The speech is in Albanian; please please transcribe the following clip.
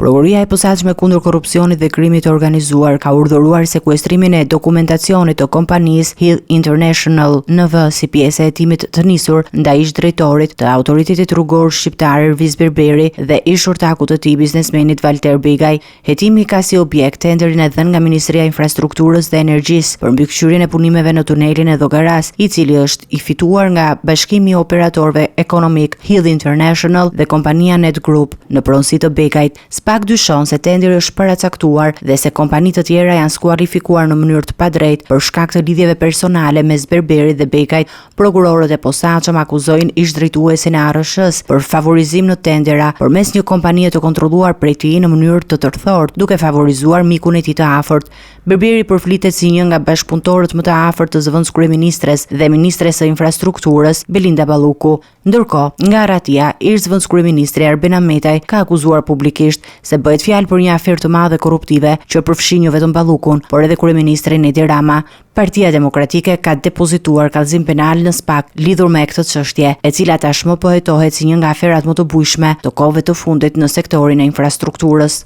Prokuroria e posaçme kundër korrupsionit dhe krimit të organizuar ka urdhëruar sekuestrimin e dokumentacionit të kompanisë Hill International NV si pjesë e hetimit të nisur ndaj ish-drejtorit të Autoritetit Rrugor Shqiptar Erviz Berberi dhe ish-ortakut të tij biznesmenit Valter Begaj. Hetimi ka si objekt tenderin e dhënë nga Ministria e Infrastrukturës dhe Energjisë për mbikëqyrjen e punimeve në tunelin e Llogaras, i cili është i fituar nga Bashkimi i Operatorëve Ekonomik Hill International dhe kompania Net Group në pronësi të Begajt. Pak dyshon se tenderi është paracaktuar dhe se kompanitë të tjera janë skualifikuar në mënyrë të padrejtë për shkak të lidhjeve personale mes Berberit dhe Begajt. Prokurorët e posaçëm akuzojnë ish-drejtuesin e ARSH-s për favorizim në tendera përmes një kompanie të kontrolluar prej tij në mënyrë të tërthort, duke favorizuar mikun e tij të afërt. Berberi përflitet si një nga bashkëpunëtorët më të afërt të zëvendës kryeministres dhe ministres së infrastrukturës Belinda Balluku. Ndërkohë, nga Ratia, ish-zëvendës kryeministri Arben Ahmetaj ka akuzuar publikisht se bëhet fjalë për një aferë të madhe korruptive që përfshin jo vetëm Ballukun, por edhe kryeministrin Edi Rama. Partia Demokratike ka depozituar kallëzim penal në SPAK lidhur me këtë çështje, e cila tashmë po hetohet si një nga aferat më të bujshme të kohëve të fundit në sektorin e infrastrukturës.